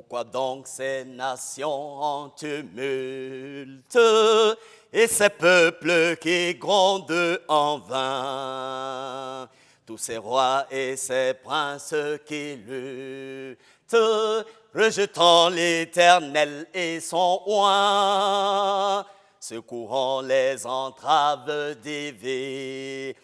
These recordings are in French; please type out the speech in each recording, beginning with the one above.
Pourquoi donc ces nations en tumulte et ces peuples qui grondent en vain? Tous ces rois et ces princes qui luttent, rejetant l'Éternel et son oint, secourant les entraves divines,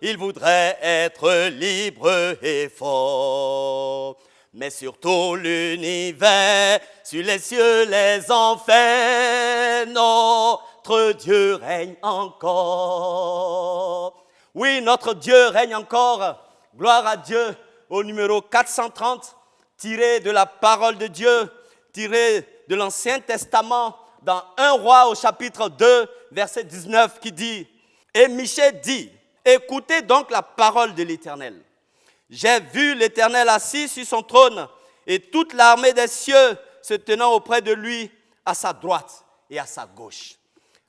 ils voudraient être libres et forts. Mais sur tout l'univers, sur les cieux, les enfers, notre Dieu règne encore. Oui, notre Dieu règne encore. Gloire à Dieu. Au numéro 430, tiré de la parole de Dieu, tiré de l'Ancien Testament, dans 1 Roi au chapitre 2, verset 19, qui dit: Et Michée dit, écoutez donc la parole de l'Éternel. J'ai vu l'Éternel assis sur son trône et toute l'armée des cieux se tenant auprès de lui à sa droite et à sa gauche.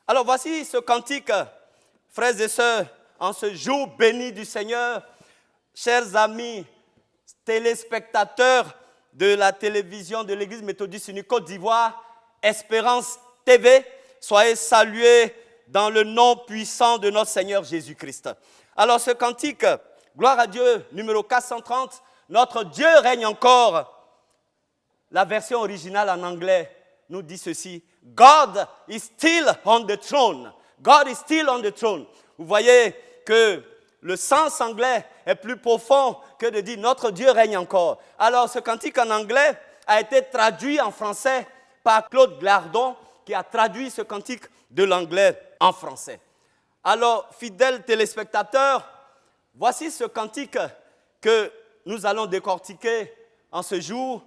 Alors voici ce cantique, frères et sœurs, en ce jour béni du Seigneur, chers amis téléspectateurs de la télévision de l'Église méthodiste unie Côte d'Ivoire, Espérance TV, soyez salués dans le nom puissant de notre Seigneur Jésus-Christ. Alors ce cantique, gloire à Dieu, numéro 430, notre Dieu règne encore. La version originale en anglais nous dit ceci: God is still on the throne. God is still on the throne. Vous voyez que le sens anglais est plus profond que de dire notre Dieu règne encore. Alors ce cantique en anglais a été traduit en français par Claude Glardon, qui a traduit ce cantique de l'anglais en français. Alors, fidèles téléspectateurs, voici ce cantique que nous allons décortiquer en ce jour.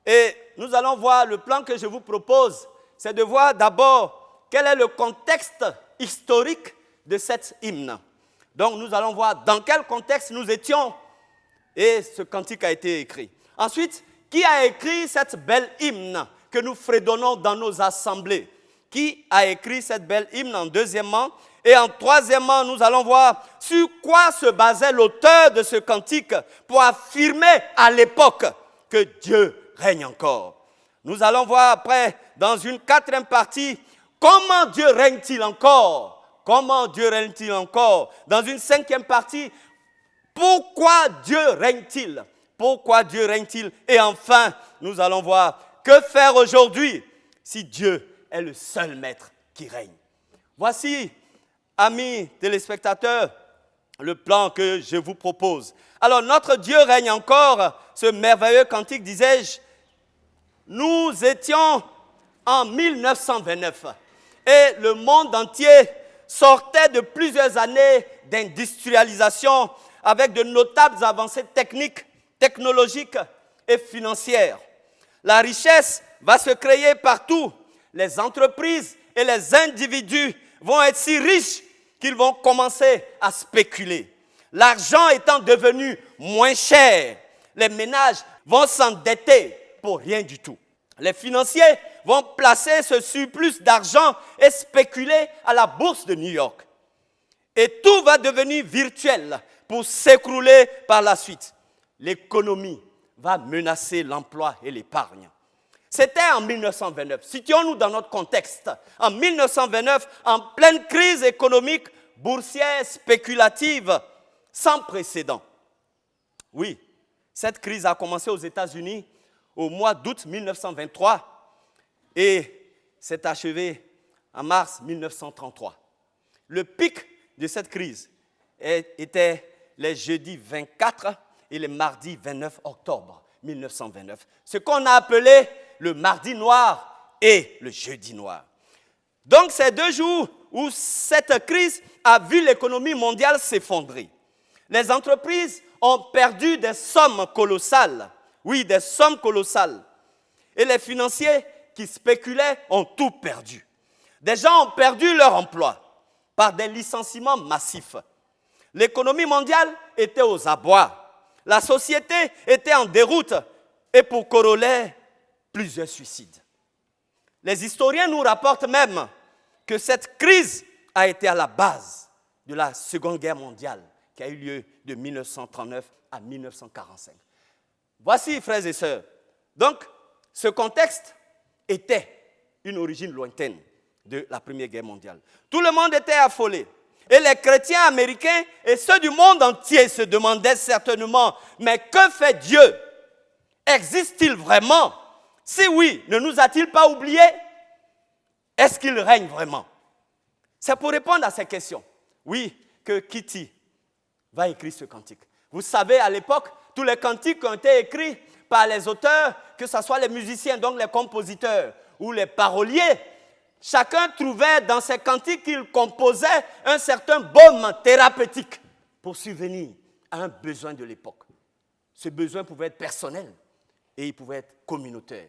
Et nous allons voir, le plan que je vous propose, c'est de voir d'abord quel est le contexte historique de cet hymne. Donc nous allons voir dans quel contexte nous étions et ce cantique a été écrit. Ensuite, qui a écrit cette belle hymne que nous fredonnons dans nos assemblées? Qui a écrit cette belle hymne en deuxièmement? Et en troisièmement, nous allons voir sur quoi se basait l'auteur de ce cantique pour affirmer à l'époque que Dieu règne encore. Nous allons voir après, dans une quatrième partie, comment Dieu règne-t-il encore? Comment Dieu règne-t-il encore? Dans une cinquième partie, pourquoi Dieu règne-t-il? Pourquoi Dieu règne-t-il? Et enfin, nous allons voir que faire aujourd'hui si Dieu est le seul maître qui règne. Voici, amis téléspectateurs, le plan que je vous propose. Alors, notre Dieu règne encore. Ce merveilleux cantique, disais-je, nous étions en 1929 et le monde entier sortait de plusieurs années d'industrialisation avec de notables avancées techniques, technologiques et financières. La richesse va se créer partout. Les entreprises et les individus vont être si riches qu'ils vont commencer à spéculer. L'argent étant devenu moins cher, les ménages vont s'endetter pour rien du tout. Les financiers vont placer ce surplus d'argent et spéculer à la bourse de New York. Et tout va devenir virtuel pour s'écrouler par la suite. L'économie va menacer l'emploi et l'épargne. C'était en 1929. Situons-nous dans notre contexte. En 1929, en pleine crise économique, boursière, spéculative, sans précédent. Oui, cette crise a commencé aux États-Unis au mois d'août 1923 et s'est achevée en mars 1933. Le pic de cette crise était les jeudis 24 et les mardis 29 octobre 1929. Ce qu'on a appelé le mardi noir et le jeudi noir. Donc, ces 2 jours où cette crise a vu l'économie mondiale s'effondrer. Les entreprises ont perdu des sommes colossales. Oui, des sommes colossales. Et les financiers qui spéculaient ont tout perdu. Des gens ont perdu leur emploi par des licenciements massifs. L'économie mondiale était aux abois. La société était en déroute. Et pour corollaire, plusieurs suicides. Les historiens nous rapportent même que cette crise a été à la base de la Seconde Guerre mondiale qui a eu lieu de 1939 à 1945. Voici, frères et sœurs, donc ce contexte était une origine lointaine de la Première Guerre mondiale. Tout le monde était affolé. Et les chrétiens américains et ceux du monde entier se demandaient certainement, mais que fait Dieu? Existe-t-il vraiment? Si oui, ne nous a-t-il pas oubliés? Est-ce qu'il règne vraiment? C'est pour répondre à ces questions, oui, que Kitty va écrire ce cantique. Vous savez, à l'époque, tous les cantiques ont été écrits par les auteurs, que ce soit les musiciens, donc les compositeurs ou les paroliers. Chacun trouvait dans ces cantiques qu'il composait un certain baume thérapeutique pour subvenir à un besoin de l'époque. Ce besoin pouvait être personnel et il pouvait être communautaire.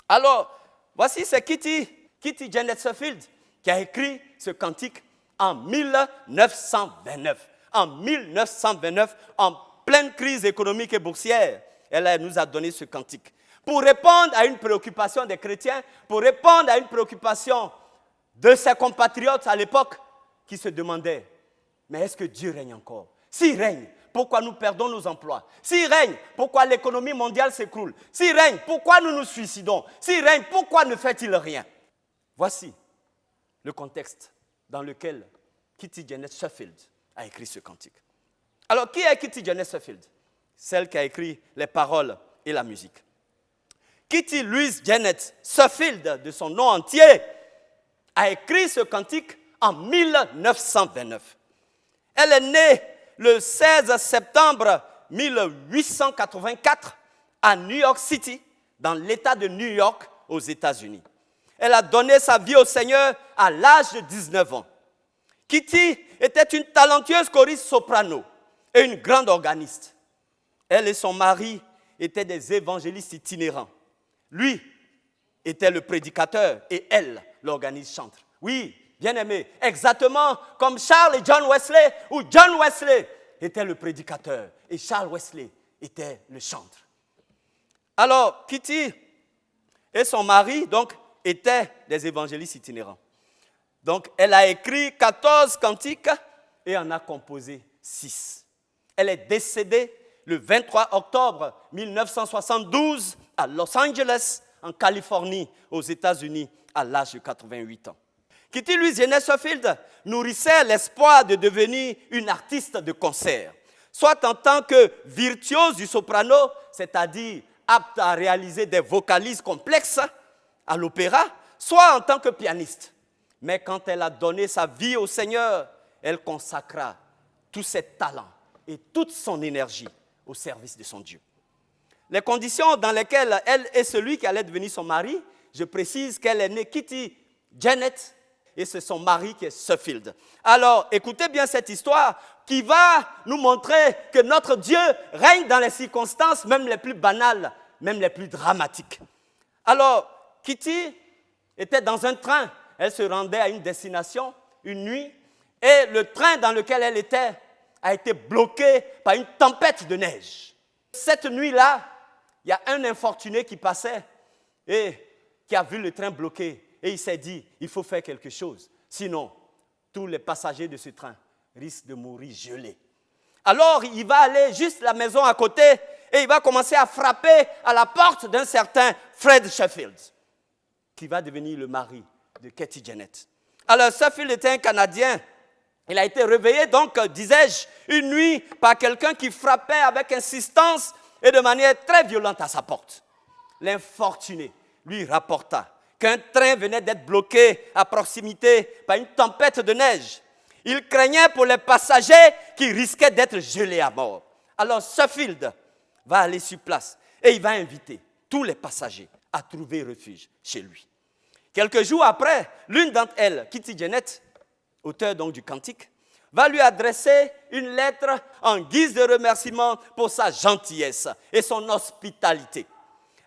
Alors, voici, c'est Kitty Janet Suffield qui a écrit ce cantique en 1929. En 1929, en pleine crise économique et boursière, elle nous a donné ce cantique. Pour répondre à une préoccupation des chrétiens, pour répondre à une préoccupation de ses compatriotes à l'époque qui se demandaient, mais est-ce que Dieu règne encore? S'il règne, pourquoi nous perdons nos emplois? S'il règne, pourquoi l'économie mondiale s'écroule? S'il règne, pourquoi nous nous suicidons? S'il règne, pourquoi ne fait-il rien? Voici le contexte dans lequel Kitty Janet Suffield a écrit ce cantique. Alors, qui est Kitty Janet Suffield? Celle qui a écrit les paroles et la musique. Kitty Louise Janet Suffield, de son nom entier, a écrit ce cantique en 1929. Elle est née le 16 septembre 1884 à New York City, dans l'État de New York, aux États-Unis. Elle a donné sa vie au Seigneur à l'âge de 19 ans. Kitty était une talentueuse choriste soprano et une grande organiste. Elle et son mari étaient des évangélistes itinérants. Lui était le prédicateur et elle, l'organiste chantre. Oui, bien-aimé, exactement comme Charles et John Wesley, où John Wesley était le prédicateur et Charles Wesley était le chantre. Alors, Kitty et son mari, donc, étaient des évangélistes itinérants. Donc, elle a écrit 14 cantiques et en a composé 6. Elle est décédée le 23 octobre 1972 à Los Angeles, en Californie, aux États-Unis, à l'âge de 88 ans. Kitty Louise Janet Suffield nourrissait l'espoir de devenir une artiste de concert, soit en tant que virtuose du soprano, c'est-à-dire apte à réaliser des vocalises complexes à l'opéra, soit en tant que pianiste. Mais quand elle a donné sa vie au Seigneur, elle consacra tous ses talents et toute son énergie au service de son Dieu. Les conditions dans lesquelles elle et celui qui allait devenir son mari, je précise qu'elle est née Kitty Janet et c'est son mari qui est Suffield. Alors, écoutez bien cette histoire qui va nous montrer que notre Dieu règne dans les circonstances même les plus banales, même les plus dramatiques. Alors, Kitty était dans un train. Elle se rendait à une destination, une nuit, et le train dans lequel elle était a été bloqué par une tempête de neige. Cette nuit-là, il y a un infortuné qui passait et qui a vu le train bloqué. Et il s'est dit, il faut faire quelque chose. Sinon, tous les passagers de ce train risquent de mourir gelés. Alors, il va aller juste à la maison à côté et il va commencer à frapper à la porte d'un certain Fred Sheffield, qui va devenir le mari de Kitty Janet. Alors, Sheffield était un Canadien. Il a été réveillé, donc, disais-je, une nuit par quelqu'un qui frappait avec insistance et de manière très violente à sa porte. L'infortuné lui rapporta qu'un train venait d'être bloqué à proximité par une tempête de neige. Il craignait pour les passagers qui risquaient d'être gelés à mort. Alors, Sheffield va aller sur place et il va inviter tous les passagers à trouver refuge chez lui. Quelques jours après, l'une d'entre elles, Kitty Janet, auteur donc du cantique, va lui adresser une lettre en guise de remerciement pour sa gentillesse et son hospitalité.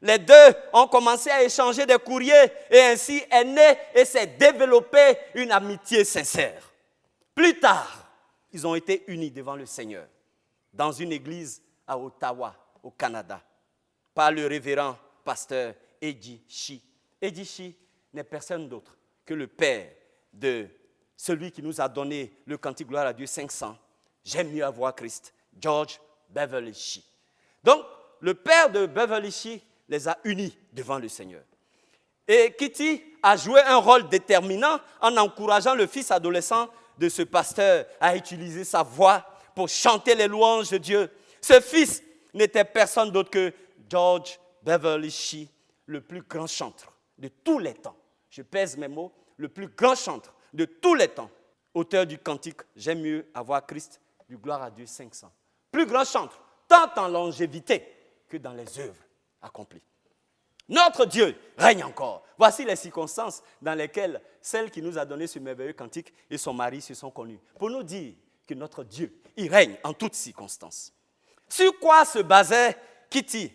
Les deux ont commencé à échanger des courriers et ainsi est née et s'est développée une amitié sincère. Plus tard, ils ont été unis devant le Seigneur dans une église à Ottawa, au Canada, par le révérend pasteur Eddie Shee. Eddie Shee n'est personne d'autre que le père de celui qui nous a donné le cantique Gloire à Dieu 500, J'aime mieux avoir Christ, George Beverly Shee. Donc, le père de Beverly Shee les a unis devant le Seigneur. Et Kitty a joué un rôle déterminant en encourageant le fils adolescent de ce pasteur à utiliser sa voix pour chanter les louanges de Dieu. Ce fils n'était personne d'autre que George Beverly Shee, le plus grand chanteur de tous les temps. Je pèse mes mots, le plus grand chanteur de tous les temps. Auteur du cantique « J'aime mieux avoir Christ » du Gloire à Dieu 500. Plus grand chanteur, tant en longévité que dans les œuvres accomplies. Notre Dieu règne encore. Voici les circonstances dans lesquelles celle qui nous a donné ce merveilleux cantique et son mari se sont connus. Pour nous dire que notre Dieu, il règne en toutes circonstances. Sur quoi se basait Kitty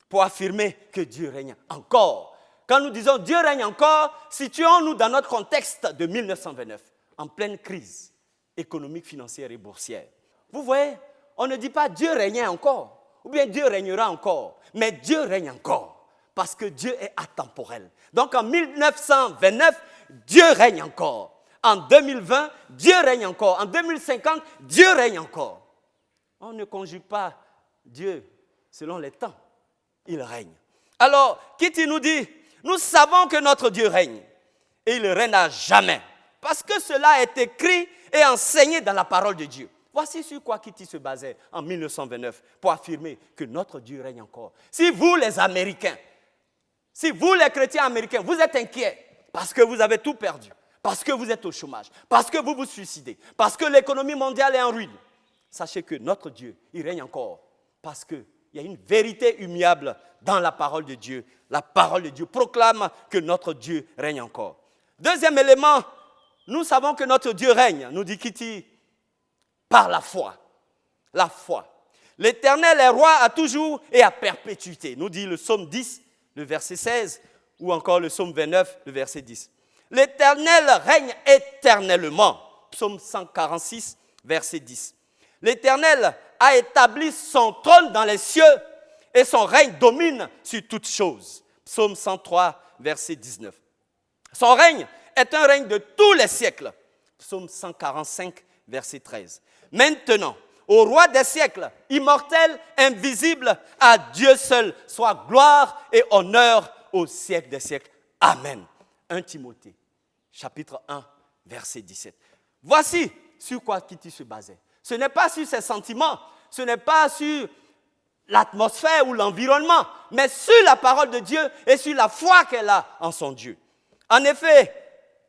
pour affirmer que Dieu règne encore? Quand nous disons Dieu règne encore, situons-nous dans notre contexte de 1929, en pleine crise économique, financière et boursière. Vous voyez, on ne dit pas Dieu régnait encore, ou bien Dieu régnera encore, mais Dieu règne encore. Parce que Dieu est atemporel. Donc en 1929, Dieu règne encore. En 2020, Dieu règne encore. En 2050, Dieu règne encore. On ne conjugue pas Dieu selon les temps. Il règne. Alors, Kitty nous dit, nous savons que notre Dieu règne. Et il règne à jamais. Parce que cela est écrit et enseigné dans la parole de Dieu. Voici sur quoi Kitty se basait en 1929 pour affirmer que notre Dieu règne encore. Si vous, les Américains, si vous, les chrétiens américains, vous êtes inquiets parce que vous avez tout perdu, parce que vous êtes au chômage, parce que vous vous suicidez, parce que l'économie mondiale est en ruine, sachez que notre Dieu, il règne encore parce qu'il y a une vérité immuable dans la parole de Dieu. La parole de Dieu proclame que notre Dieu règne encore. Deuxième élément, nous savons que notre Dieu règne, nous dit Kitty, par la foi. La foi. L'Éternel est roi à toujours et à perpétuité, nous dit le psaume 10, le verset 16, ou encore le psaume 29, le verset 10. L'Éternel règne éternellement. Psaume 146, verset 10. L'Éternel a établi son trône dans les cieux et son règne domine sur toutes choses. Psaume 103, verset 19. Son règne est un règne de tous les siècles. Psaume 145, verset 13. Maintenant, au roi des siècles, immortel, invisible, à Dieu seul, soit gloire et honneur au siècle des siècles. Amen. 1 Timothée, chapitre 1, verset 17. Voici sur quoi Kitty se basait. Ce n'est pas sur ses sentiments, ce n'est pas sur l'atmosphère ou l'environnement, mais sur la parole de Dieu et sur la foi qu'elle a en son Dieu. En effet,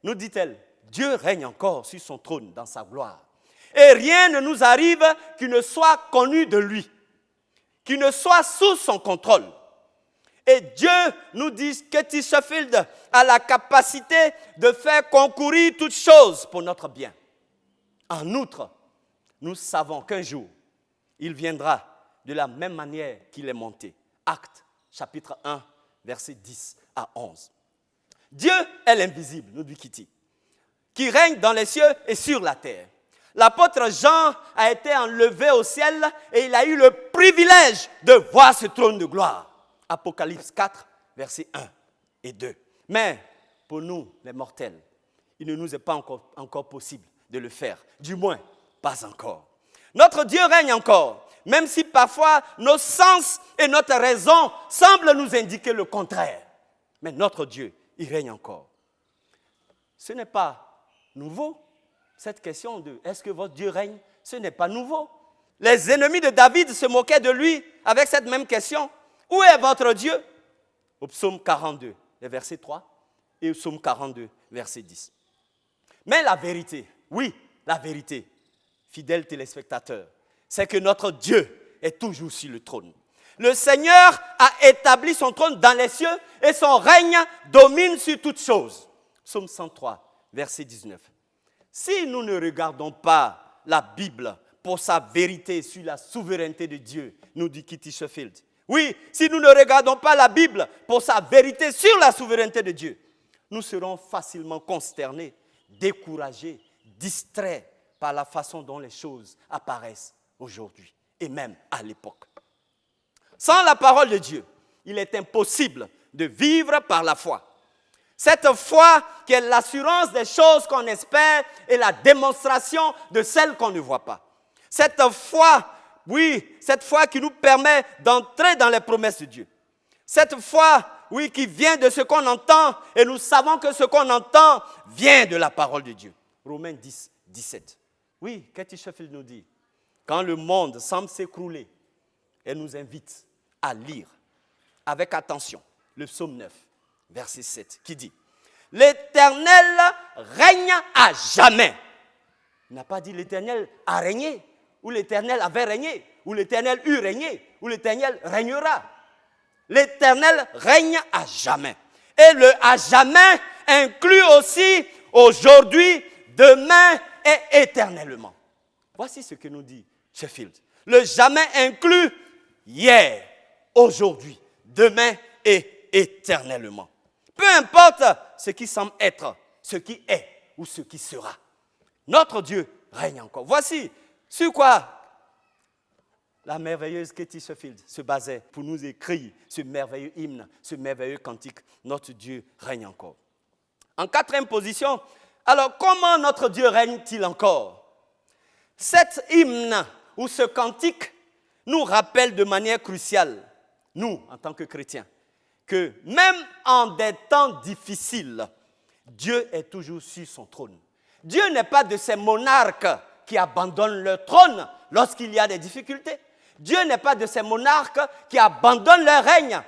nous dit-elle, Dieu règne encore sur son trône dans sa gloire. Et rien ne nous arrive qui ne soit connu de lui, qui ne soit sous son contrôle. Et Dieu, nous dit Kitty Sheffield, a la capacité de faire concourir toutes choses pour notre bien. En outre, nous savons qu'un jour, il viendra de la même manière qu'il est monté. Actes, chapitre 1, versets 10 à 11. Dieu est l'invisible, nous dit Kitty, qui règne dans les cieux et sur la terre. L'apôtre Jean a été enlevé au ciel et il a eu le privilège de voir ce trône de gloire. Apocalypse 4, versets 1 et 2. Mais pour nous, les mortels, il ne nous est pas encore possible de le faire. Du moins, pas encore. Notre Dieu règne encore, même si parfois nos sens et notre raison semblent nous indiquer le contraire. Mais notre Dieu, il règne encore. Ce n'est pas nouveau. Cette question de « est-ce que votre Dieu règne ?» ce n'est pas nouveau. Les ennemis de David se moquaient de lui avec cette même question. Où est votre Dieu? Au psaume 42, les versets 3 et au psaume 42, verset 10. Mais la vérité, oui, la vérité, fidèles téléspectateurs, c'est que notre Dieu est toujours sur le trône. Le Seigneur a établi son trône dans les cieux et son règne domine sur toutes choses. Psaume 103, verset 19. Si nous ne regardons pas la Bible pour sa vérité sur la souveraineté de Dieu, nous dit Kitty Sheffield. Oui, si nous ne regardons pas la Bible pour sa vérité sur la souveraineté de Dieu, nous serons facilement consternés, découragés, distraits par la façon dont les choses apparaissent aujourd'hui et même à l'époque. Sans la parole de Dieu, il est impossible de vivre par la foi. Cette foi qui est l'assurance des choses qu'on espère et la démonstration de celles qu'on ne voit pas. Cette foi, oui, cette foi qui nous permet d'entrer dans les promesses de Dieu. Cette foi, oui, qui vient de ce qu'on entend, et nous savons que ce qu'on entend vient de la parole de Dieu. Romains 10, 17. Oui, Katie Sheffield nous dit, quand le monde semble s'écrouler, elle nous invite à lire avec attention le psaume 9, verset 7, qui dit, « L'Éternel règne à jamais. » Il n'a pas dit l'Éternel a régné, ou l'Éternel avait régné, ou l'Éternel eut régné, ou l'Éternel régnera. L'Éternel règne à jamais. Et le à jamais inclut aussi aujourd'hui, demain et éternellement. Voici ce que nous dit Sheffield. Le jamais inclut hier, aujourd'hui, demain et éternellement. Peu importe ce qui semble être, ce qui est ou ce qui sera. Notre Dieu règne encore. Voici sur quoi la merveilleuse Katie Sheffield se basait pour nous écrire ce merveilleux hymne, ce merveilleux cantique. Notre Dieu règne encore. En quatrième position, alors comment notre Dieu règne-t-il encore? Cet hymne ou ce cantique nous rappelle de manière cruciale, nous en tant que chrétiens, que même en des temps difficiles, Dieu est toujours sur son trône. Dieu n'est pas de ces monarques qui abandonnent leur trône lorsqu'il y a des difficultés. Dieu n'est pas de ces monarques qui abandonnent leur règne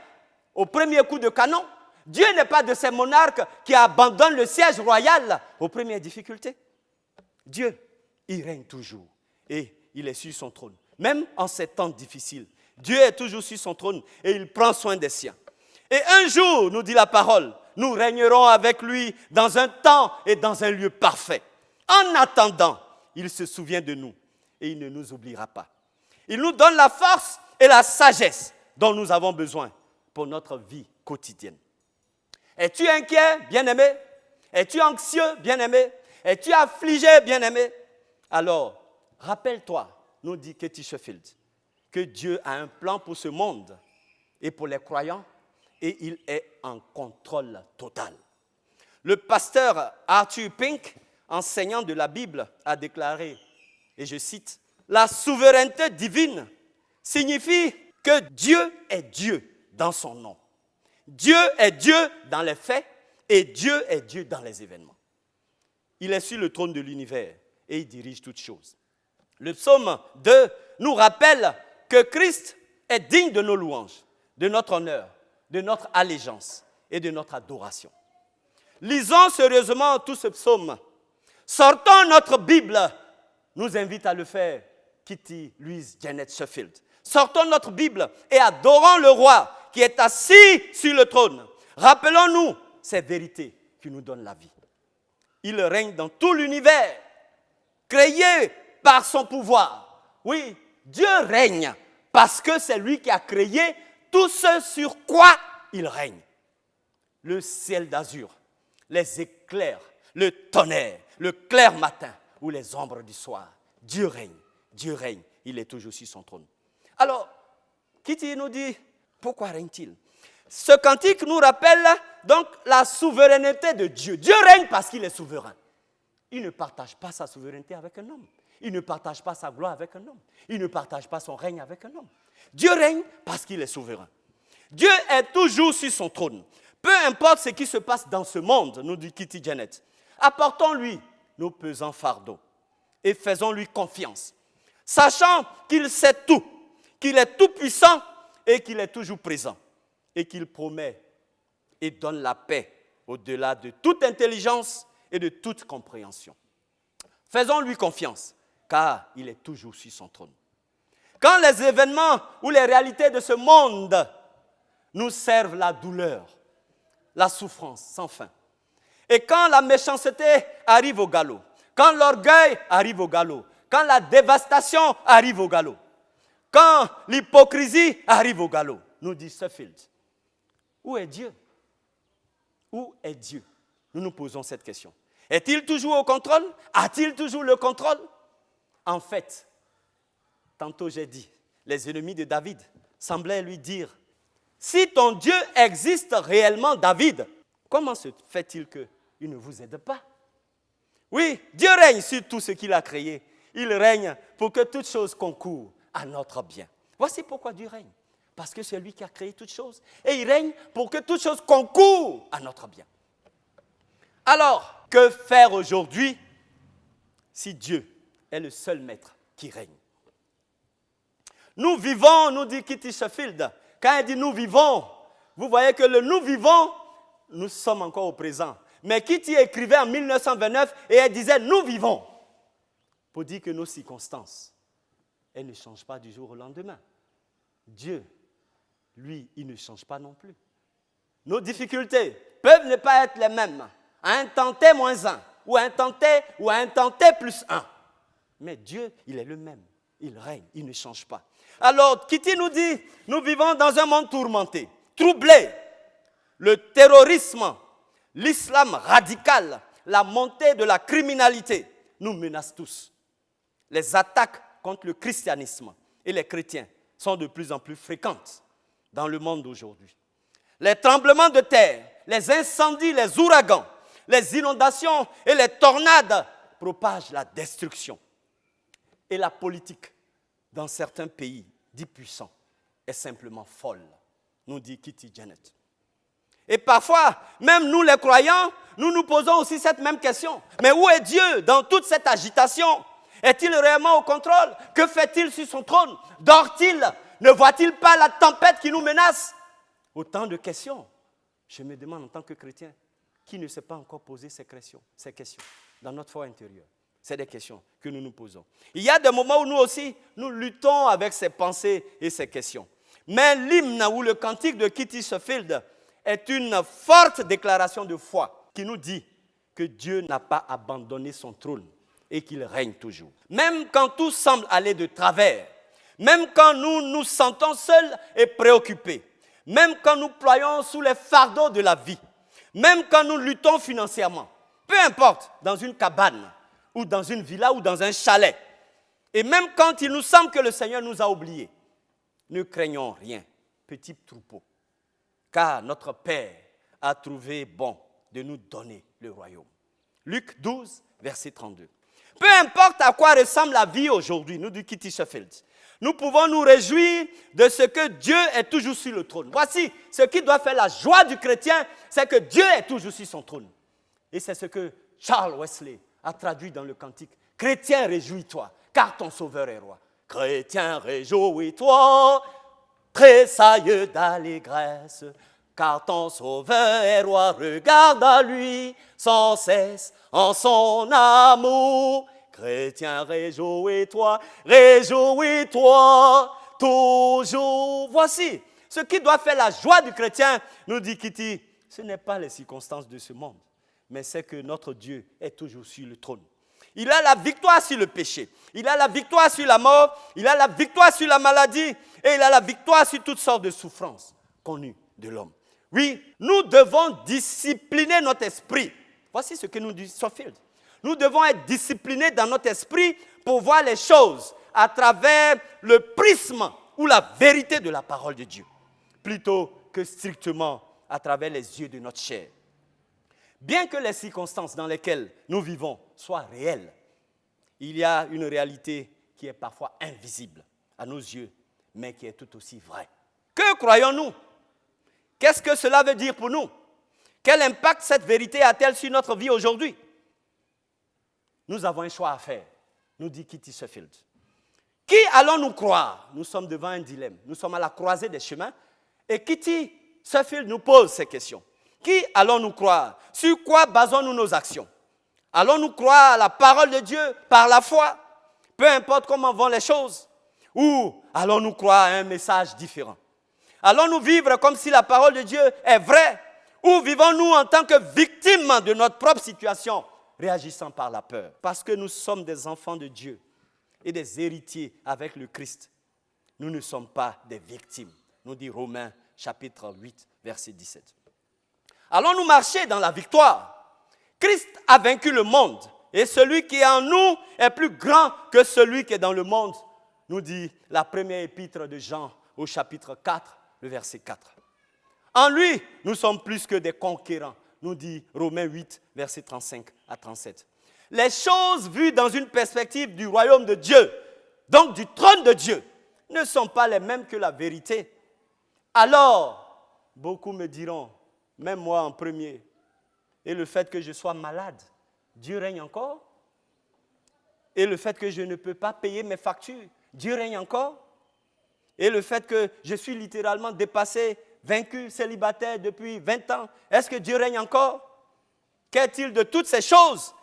au premier coup de canon. Dieu n'est pas de ces monarques qui abandonnent le siège royal aux premières difficultés. Dieu, il règne toujours et il est sur son trône. Même en ces temps difficiles, Dieu est toujours sur son trône et il prend soin des siens. Et un jour, nous dit la parole, nous régnerons avec lui dans un temps et dans un lieu parfait. En attendant, il se souvient de nous et il ne nous oubliera pas. Il nous donne la force et la sagesse dont nous avons besoin pour notre vie quotidienne. Es-tu inquiet, bien-aimé? Es-tu anxieux, bien-aimé? Es-tu affligé, bien-aimé? Alors, rappelle-toi, nous dit Katie Sheffield, que Dieu a un plan pour ce monde et pour les croyants et il est en contrôle total. Le pasteur Arthur Pink, enseignant de la Bible, a déclaré, et je cite, « La souveraineté divine signifie que Dieu est Dieu dans son nom. Dieu est Dieu dans les faits et Dieu est Dieu dans les événements. Il est sur le trône de l'univers et il dirige toutes choses. » Le psaume 2 nous rappelle que Christ est digne de nos louanges, de notre honneur, de notre allégeance et de notre adoration. Lisons sérieusement tout ce psaume. Sortons notre Bible, nous invite à le faire Kitty Louise Janet Sheffield. Sortons notre Bible et adorons le roi qui est assis sur le trône. Rappelons-nous ces vérités qui nous donnent la vie. Il règne dans tout l'univers, créé par son pouvoir. Oui, Dieu règne parce que c'est lui qui a créé tout ce sur quoi il règne. Le ciel d'azur, les éclairs, le tonnerre, le clair matin ou les ombres du soir. Dieu règne, il est toujours sur son trône. Alors, Kitty nous dit, pourquoi règne-t-il? Ce cantique nous rappelle donc la souveraineté de Dieu. Dieu règne parce qu'il est souverain. Il ne partage pas sa souveraineté avec un homme. Il ne partage pas sa gloire avec un homme. Il ne partage pas son règne avec un homme. Dieu règne parce qu'il est souverain. Dieu est toujours sur son trône. Peu importe ce qui se passe dans ce monde, nous dit Kitty Janet, apportons-lui nos pesants fardeaux et faisons-lui confiance, sachant qu'il sait tout, qu'il est tout puissant et qu'il est toujours présent et qu'il promet et donne la paix au-delà de toute intelligence et de toute compréhension. Faisons-lui confiance, car il est toujours sur son trône. Quand les événements ou les réalités de ce monde nous servent la douleur, la souffrance sans fin, et quand la méchanceté arrive au galop, quand l'orgueil arrive au galop, quand la dévastation arrive au galop, quand l'hypocrisie arrive au galop, nous dit Sheffield, où est Dieu? Où est Dieu? Nous nous posons cette question. Est-il toujours au contrôle? A-t-il toujours le contrôle? En fait, tantôt j'ai dit, les ennemis de David semblaient lui dire, si ton Dieu existe réellement, David, comment se fait-il qu'il ne vous aide pas? Oui, Dieu règne sur tout ce qu'il a créé. Il règne pour que toute chose concourt à notre bien. Voici pourquoi Dieu règne. Parce que c'est lui qui a créé toutes choses. Et il règne pour que toutes choses concourent à notre bien. Alors, que faire aujourd'hui si Dieu est le seul maître qui règne? Nous vivons, nous dit Kitty Sheffield. Quand il dit nous vivons, vous voyez que le nous vivons, nous sommes encore au présent. Mais Kitty écrivait en 1929 et elle disait nous vivons. Pour dire que nos circonstances, elles ne changent pas du jour au lendemain. Dieu, lui, il ne change pas non plus. Nos difficultés peuvent ne pas être les mêmes. À un temps T moins 1, ou à un temps T, ou à un temps T plus 1. Mais Dieu, il est le même. Il règne, il ne change pas. Alors, Kitty nous dit, nous vivons dans un monde tourmenté, troublé. Le terrorisme, l'islam radical, la montée de la criminalité nous menacent tous. Les attaques contre le christianisme et les chrétiens sont de plus en plus fréquentes dans le monde d'aujourd'hui. Les tremblements de terre, les incendies, les ouragans, les inondations et les tornades propagent la destruction. Et la politique dans certains pays dits puissants est simplement folle, nous dit Kitty Janet. Et parfois, même nous les croyants, nous nous posons aussi cette même question. Mais où est Dieu dans toute cette agitation? Est-il réellement au contrôle? Que fait-il sur son trône? Dort-il? Ne voit-il pas la tempête qui nous menace? Autant de questions. Je me demande en tant que chrétien, qui ne s'est pas encore posé ces questions dans notre foi intérieure? C'est des questions que nous nous posons. Il y a des moments où nous aussi, nous luttons avec ces pensées et ces questions. Mais l'hymne ou le cantique de Kitty Sheffield est une forte déclaration de foi qui nous dit que Dieu n'a pas abandonné son trône et qu'il règne toujours. Même quand tout semble aller de travers, même quand nous nous sentons seuls et préoccupés, même quand nous ployons sous les fardeaux de la vie, même quand nous luttons financièrement, peu importe, dans une cabane, ou dans une villa, ou dans un chalet, et même quand il nous semble que le Seigneur nous a oubliés, ne craignons rien, petit troupeau, car notre Père a trouvé bon de nous donner le royaume. Luc 12, verset 32. Peu importe à quoi ressemble la vie aujourd'hui, nous dit Kitty Sheffield, nous pouvons nous réjouir de ce que Dieu est toujours sur le trône. Voici ce qui doit faire la joie du chrétien, c'est que Dieu est toujours sur son trône. Et c'est ce que Charles Wesley a traduit dans le cantique. Chrétien, réjouis-toi, car ton sauveur est roi. Chrétien, réjouis-toi, tressaille d'allégresse, car ton sauveur est roi. Regarde à lui sans cesse en son amour. Chrétien, réjouis-toi toujours. Voici ce qui doit faire la joie du chrétien, nous dit Kitty. Ce n'est pas les circonstances de ce monde, mais c'est que notre Dieu est toujours sur le trône. Il a la victoire sur le péché, il a la victoire sur la mort, il a la victoire sur la maladie et il a la victoire sur toutes sortes de souffrances connues de l'homme. Oui, nous devons discipliner notre esprit. Voici ce que nous dit Sheffield. Nous devons être disciplinés dans notre esprit pour voir les choses à travers le prisme ou la vérité de la parole de Dieu, plutôt que strictement à travers les yeux de notre chair. Bien que les circonstances dans lesquelles nous vivons soient réelles, il y a une réalité qui est parfois invisible à nos yeux, mais qui est tout aussi vraie. Que croyons-nous? Qu'est-ce que cela veut dire pour nous? Quel impact cette vérité a-t-elle sur notre vie aujourd'hui? Nous avons un choix à faire, nous dit Kitty Sheffield. Qui allons-nous croire? Nous sommes devant un dilemme. Nous sommes à la croisée des chemins. Et Kitty Sheffield nous pose ces questions. Qui allons-nous croire? Sur quoi basons-nous nos actions? Allons-nous croire à la parole de Dieu par la foi? Peu importe comment vont les choses. Ou allons-nous croire à un message différent? Allons-nous vivre comme si la parole de Dieu est vraie? Ou vivons-nous en tant que victimes de notre propre situation, réagissant par la peur? Parce que nous sommes des enfants de Dieu et des héritiers avec le Christ. Nous ne sommes pas des victimes, nous dit Romains chapitre 8, verset 17. Allons-nous marcher dans la victoire? Christ a vaincu le monde et celui qui est en nous est plus grand que celui qui est dans le monde, nous dit la première épître de Jean au chapitre 4, le verset 4. En lui, nous sommes plus que des conquérants, nous dit Romains 8, verset 35 à 37. Les choses vues dans une perspective du royaume de Dieu, donc du trône de Dieu, ne sont pas les mêmes que la vérité Alors, beaucoup me diront, même moi en premier, et le fait que je sois malade, Dieu règne encore? Et le fait que je ne peux pas payer mes factures, Dieu règne encore? Et le fait que je suis littéralement dépassé, vaincu, célibataire depuis 20 ans, est-ce que Dieu règne encore? Qu'est-il de toutes ces choses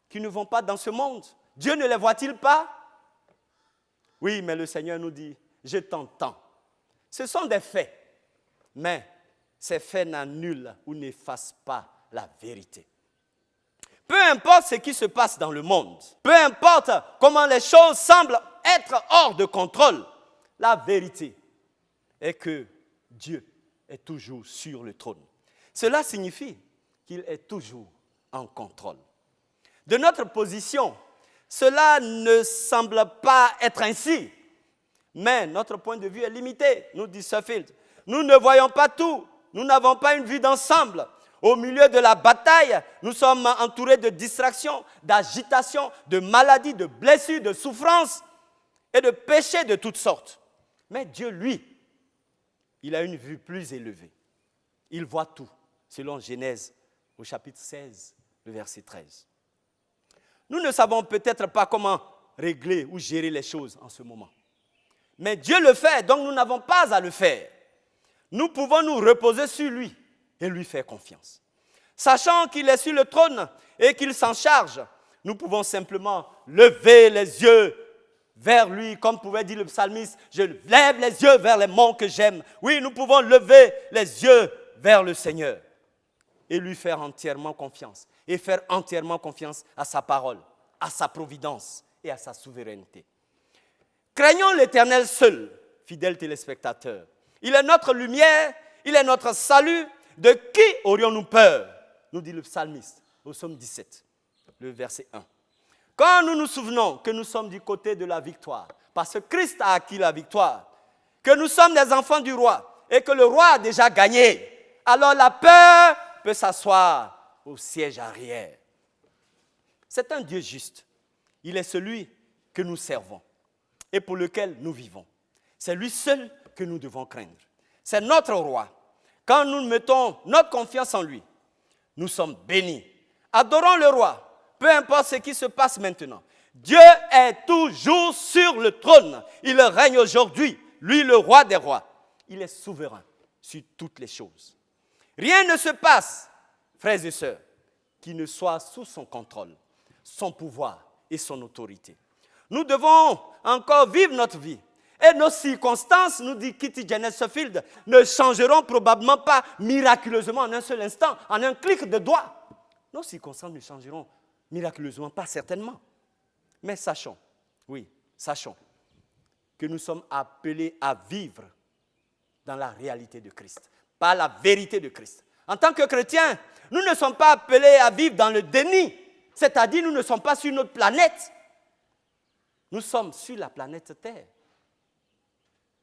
qui ne vont pas dans ce monde? Dieu ne les voit-il pas? Oui, mais le Seigneur nous dit, je t'entends. Ce sont des faits, mais ces faits n'annulent ou n'effacent pas la vérité. Peu importe ce qui se passe dans le monde, peu importe comment les choses semblent être hors de contrôle, la vérité est que Dieu est toujours sur le trône. Cela signifie qu'il est toujours en contrôle. De notre position, cela ne semble pas être ainsi, mais notre point de vue est limité, nous dit Sheffield. Nous ne voyons pas tout, nous n'avons pas une vue d'ensemble. Au milieu de la bataille, nous sommes entourés de distractions, d'agitation, de maladies, de blessures, de souffrances et de péchés de toutes sortes. Mais Dieu, lui, il a une vue plus élevée. Il voit tout, selon Genèse au chapitre 16, le verset 13. Nous ne savons peut-être pas comment régler ou gérer les choses en ce moment. Mais Dieu le fait, donc nous n'avons pas à le faire. Nous pouvons nous reposer sur lui et lui faire confiance. Sachant qu'il est sur le trône et qu'il s'en charge, nous pouvons simplement lever les yeux vers lui, comme pouvait dire le psalmiste, je lève les yeux vers les monts que j'aime. Oui, nous pouvons lever les yeux vers le Seigneur et lui faire entièrement confiance. Et faire entièrement confiance à sa parole, à sa providence et à sa souveraineté. Craignons l'Éternel seul, fidèles téléspectateurs. Il est notre lumière, il est notre salut. De qui aurions-nous peur? Nous dit le psalmiste au psaume 17, le verset 1. Quand nous nous souvenons que nous sommes du côté de la victoire, parce que Christ a acquis la victoire, que nous sommes des enfants du roi et que le roi a déjà gagné, alors la peur peut s'asseoir au siège arrière. C'est un Dieu juste. Il est celui que nous servons et pour lequel nous vivons. C'est lui seul que nous devons craindre. C'est notre roi. Quand nous mettons notre confiance en lui, nous sommes bénis. Adorons le roi, peu importe ce qui se passe maintenant. Dieu est toujours sur le trône. Il règne aujourd'hui, lui le roi des rois. Il est souverain sur toutes les choses. Rien ne se passe, frères et sœurs, qui ne soit sous son contrôle, son pouvoir et son autorité. Nous devons encore vivre notre vie. Et nos circonstances, nous dit Kitty Janet Sheffield, ne changeront probablement pas miraculeusement en un seul instant, en un clic de doigt. Nos circonstances ne changeront miraculeusement pas, certainement. Mais sachons, oui, sachons que nous sommes appelés à vivre dans la réalité de Christ, par la vérité de Christ. En tant que chrétiens, nous ne sommes pas appelés à vivre dans le déni, c'est-à-dire nous ne sommes pas sur notre planète. Nous sommes sur la planète Terre.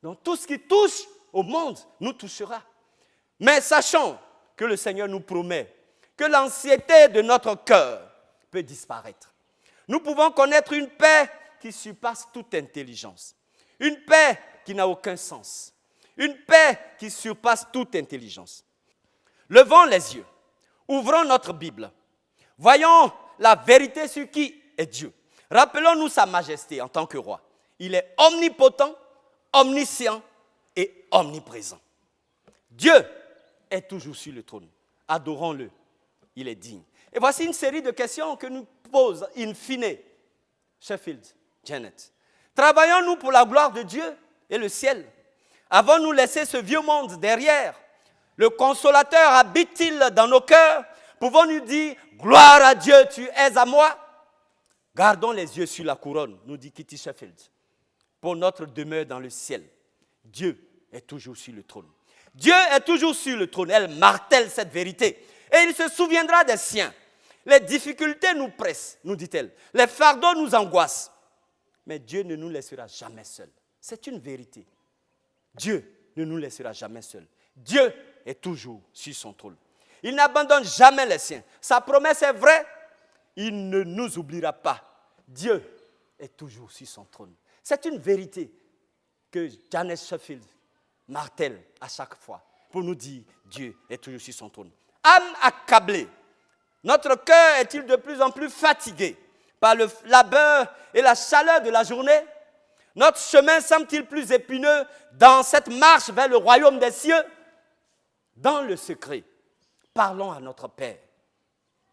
Donc tout ce qui touche au monde nous touchera. Mais sachons que le Seigneur nous promet que l'anxiété de notre cœur peut disparaître. Nous pouvons connaître une paix qui surpasse toute intelligence. Une paix qui n'a aucun sens. Une paix qui surpasse toute intelligence. Levons les yeux. Ouvrons notre Bible. Voyons la vérité sur qui est Dieu. Rappelons-nous sa majesté en tant que roi. Il est omnipotent, omniscient et omniprésent. Dieu est toujours sur le trône. Adorons-le. Il est digne. Et voici une série de questions que nous pose in fine Sheffield Janet. Travaillons-nous pour la gloire de Dieu et le ciel? Avons-nous laissé ce vieux monde derrière? Le consolateur habite-t-il dans nos cœurs? Pouvons-nous dire « Gloire à Dieu, tu es à moi » Gardons les yeux sur la couronne, nous dit Kitty Sheffield. Pour notre demeure dans le ciel, Dieu est toujours sur le trône. Dieu est toujours sur le trône. Elle martèle cette vérité. Et il se souviendra des siens. Les difficultés nous pressent, nous dit-elle. Les fardeaux nous angoissent. Mais Dieu ne nous laissera jamais seuls. C'est une vérité. Dieu ne nous laissera jamais seuls. Dieu est toujours sur son trône. Il n'abandonne jamais les siens. Sa promesse est vraie. Il ne nous oubliera pas. Dieu est toujours sur son trône. C'est une vérité que Janet Sheffield martèle à chaque fois pour nous dire Dieu est toujours sur son trône. Âme accablée, notre cœur est-il de plus en plus fatigué par le labeur et la chaleur de la journée? Notre chemin semble-t-il plus épineux dans cette marche vers le royaume des cieux? Dans le secret, parlons à notre Père.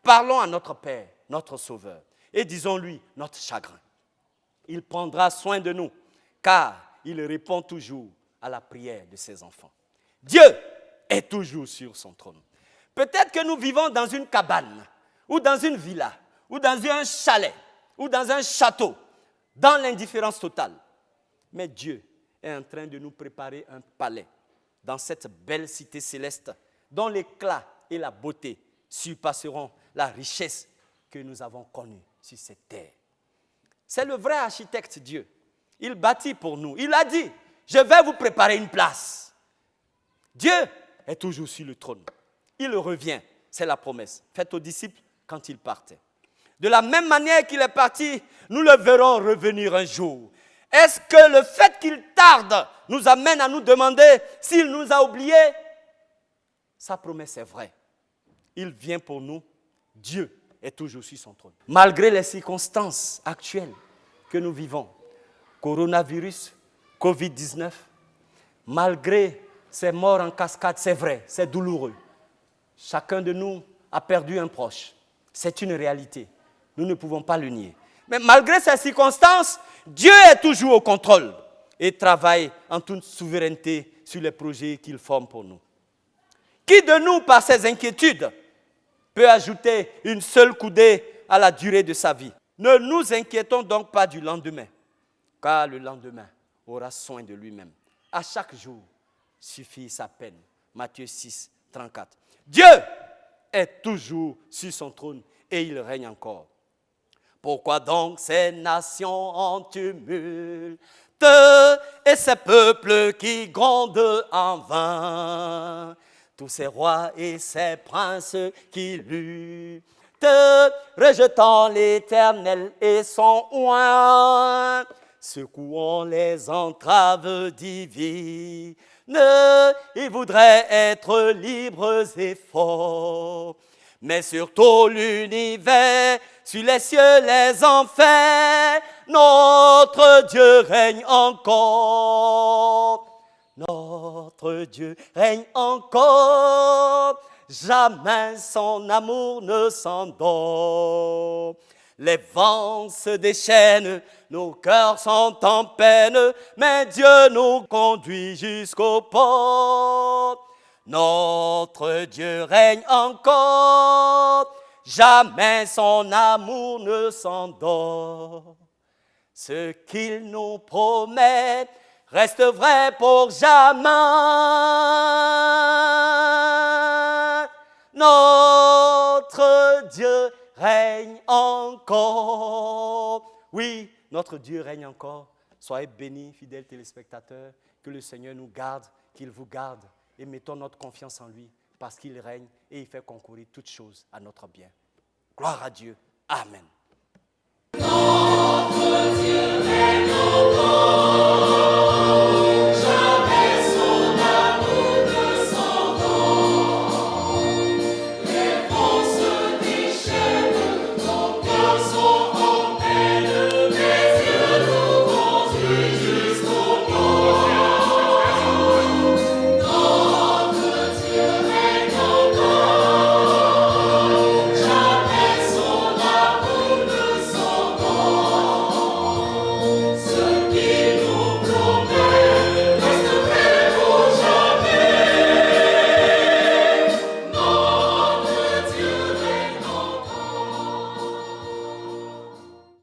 Parlons à notre Père, notre Sauveur, et disons-lui notre chagrin. Il prendra soin de nous, car il répond toujours à la prière de ses enfants. Dieu est toujours sur son trône. Peut-être que nous vivons dans une cabane, ou dans une villa, ou dans un chalet, ou dans un château, dans l'indifférence totale. Mais Dieu est en train de nous préparer un palais dans cette belle cité céleste, dont l'éclat et la beauté surpasseront la richesse que nous avons connue sur cette terre. C'est le vrai architecte Dieu. Il bâtit pour nous. Il a dit, je vais vous préparer une place. Dieu est toujours sur le trône. Il revient, c'est la promesse faite aux disciples quand ils partaient. De la même manière qu'il est parti, nous le verrons revenir un jour. Est-ce que le fait qu'il tarde nous amène à nous demander s'il nous a oubliés? Sa promesse est vraie. Il vient pour nous. Dieu est toujours sur son trône. Malgré les circonstances actuelles que nous vivons, coronavirus, Covid-19, malgré ces morts en cascade, c'est vrai, c'est douloureux. Chacun de nous a perdu un proche. C'est une réalité. Nous ne pouvons pas le nier. Mais malgré ces circonstances, Dieu est toujours au contrôle et travaille en toute souveraineté sur les projets qu'il forme pour nous. Qui de nous, par ses inquiétudes, peut ajouter une seule coudée à la durée de sa vie? Ne nous inquiétons donc pas du lendemain, car le lendemain aura soin de lui-même. À chaque jour suffit sa peine. Matthieu 6, 34. Dieu est toujours sur son trône et il règne encore. Pourquoi donc ces nations en tumulte et ces peuples qui grondent en vain? Tous ces rois et ces princes qui luttent, rejetant l'Éternel et son oint, secouant les entraves divines, ils voudraient être libres et forts. Mais sur tout l'univers, sur les cieux, les enfers, notre Dieu règne encore. Notre Dieu règne encore, jamais son amour ne s'endort. Les vents se déchaînent, nos cœurs sont en peine, mais Dieu nous conduit jusqu'au port. Notre Dieu règne encore, jamais son amour ne s'endort. Ce qu'il nous promet reste vrai pour jamais. Notre Dieu règne encore. Oui, notre Dieu règne encore. Soyez bénis, fidèles téléspectateurs, que le Seigneur nous garde, qu'il vous garde. Et mettons notre confiance en lui, parce qu'il règne et il fait concourir toutes choses à notre bien. Gloire à Dieu. Amen.